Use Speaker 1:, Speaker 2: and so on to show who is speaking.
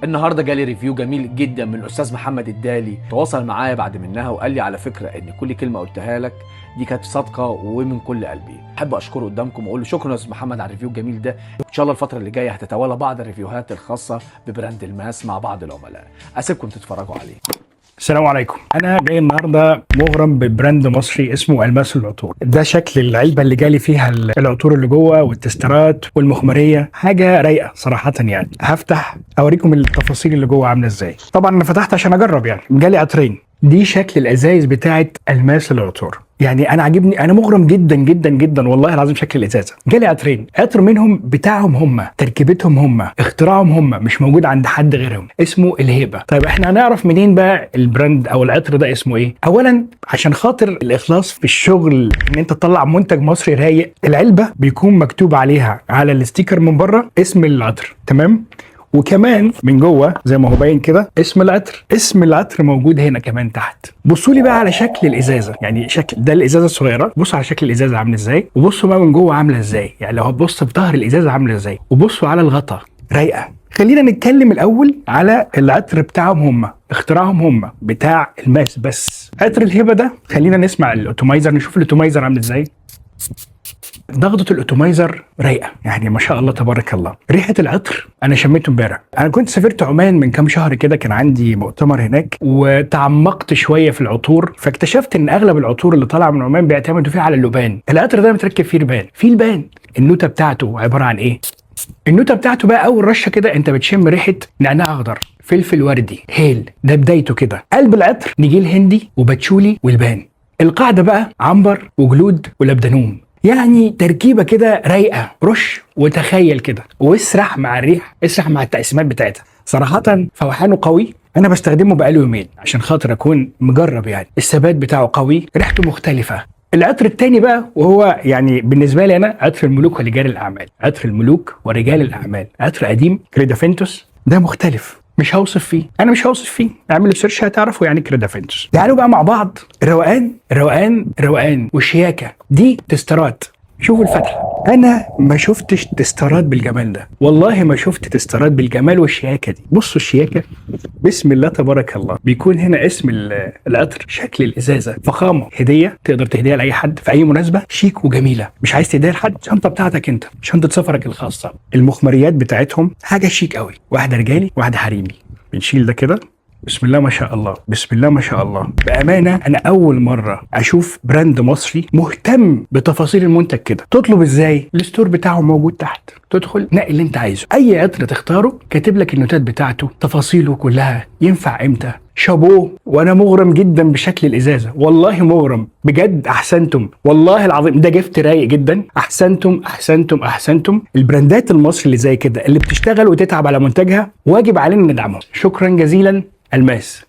Speaker 1: النهارده جالي ريفيو جميل جدا من الاستاذ محمد الدالي، تواصل معايا بعد منها وقال لي على فكره ان كل كلمه قلتها لك دي كانت صادقه ومن كل قلبي. احب اشكره قدامكم واقول له شكرا يا استاذ محمد على الريفيو الجميل ده. ان شاء الله الفتره اللي جايه هتتوالى بعض الريفيوهات الخاصه ببراند الماس مع بعض العملاء، اسيبكم تتفرجوا عليه.
Speaker 2: السلام عليكم. انا جاي النهارده مغرم ببراند مصري اسمه الماس العطور. ده شكل العلبه اللي جالي فيها العطور اللي جوه والتسترات والمخمريه، حاجه رايقه صراحه. يعني هفتح اوريكم التفاصيل اللي جوه عامله ازاي. طبعا انا فتحت عشان اجرب. يعني جالي عطرين. دي شكل الازايز بتاعه الماس العطور. يعني انا عاجبني، انا مغرم جدا جدا جدا والله العظيم شكل الازازه. جالي عطرين، عطر منهم بتاعهم هم، تركيبتهم هم، اختراعهم هم، مش موجود عند حد غيرهم، اسمه الهبه. طيب احنا هنعرف منين بقى البراند او العطر ده اسمه ايه؟ اولا عشان خاطر الاخلاص في الشغل، ان انت تطلع منتج مصري رايق، العلبه بيكون مكتوب عليها على الستيكر من بره اسم العطر، تمام؟ وكمان من جوه زي ما هو باين كده اسم العطر. اسم العطر موجود هنا كمان تحت. بصوا لي بقى على شكل الازازه، يعني شكل ده الازازه الصغيره، بصوا على شكل الازازه عامله ازاي، وبصوا بقى من جوه عامله ازاي. يعني لو هتبص في ظهر الازازه عامله ازاي، وبصوا على الغطا رايقه. خلينا نتكلم الاول على العطر بتاعهم هم، اختراعهم هم بتاع الماس. بس عطر الهبه ده، خلينا نسمع الاوتومايزر، نشوف الاوتومايزر عامل ازاي. ضغطة الاوتومايزر رايقه، يعني ما شاء الله تبارك الله. ريحه العطر انا شميته امبارح. انا كنت سافرت عمان من كام شهر كده، كان عندي مؤتمر هناك وتعمقت شويه في العطور، فاكتشفت ان اغلب العطور اللي طالعه من عمان بيعتمدوا فيها على اللبان. العطر ده متركب فيه لبان. في لبان. النوته بتاعته عباره عن ايه؟ النوته بتاعته بقى اول رشه كده انت بتشم ريحه نعناع اخضر، فلفل وردي، هيل. ده بدايته كده. قلب العطر نجيل هندي وباتشولي والبان. القاعده بقى عنبر وجلود ولبدانوم. يعني تركيبه كده رايقه. رش وتخيل كده واسرح مع الريح، اسرح مع التقسيمات بتاعتها. صراحه فوحانه قوي. انا بستخدمه بقاله يومين عشان خاطر اكون مجرب. يعني الثبات بتاعه قوي، ريحته مختلفه. العطر التاني بقى، وهو يعني بالنسبه لي انا عطر الملوك ورجال الاعمال. عطر الملوك ورجال الاعمال، عطر قديم كريدافنتوس. ده مختلف، مش هوصف فيه، انا مش هوصف فيه. اعملوا سيرش هتعرفوا يعني كريدافنتوس. تعالوا بقى مع بعض. الروقان الروقان الروقان والشياكه دي تسترات. شوفوا الفتحه. انا ما شفتش تسترات بالجمال ده، والله ما شفت تسترات بالجمال والشياكه دي. بصوا الشياكه، بسم الله تبارك الله. بيكون هنا اسم العطر، شكل الازازه، فخامه، هديه تقدر تهديها لاي حد في اي مناسبه، شيك وجميله. مش عايز تهديها لحد، شنطه بتاعتك انت، شنطه سفرك الخاصه. المخمريات بتاعتهم حاجه شيك قوي، واحده رجالي واحده حريمي. بنشيل ده كده، بسم الله ما شاء الله، بسم الله ما شاء الله. بأمانة أنا أول مرة أشوف براند مصري مهتم بتفاصيل المنتج كده. تطلب إزاي؟ الستور بتاعه موجود تحت، تدخل نقي اللي أنت عايزه. أي عطر تختاره كاتب لك النوتات بتاعته، تفاصيله كلها، ينفع إمتى. شابوه. وأنا مغرم جدا بشكل الإزازة، والله مغرم بجد. أحسنتم والله العظيم، ده جفت رايق جدا. أحسنتم أحسنتم أحسنتم. البراندات المصري اللي زي كده، اللي بتشتغل وتتعب على منتجها، واجب علينا ندعمهم. شكرا جزيلا. الماس.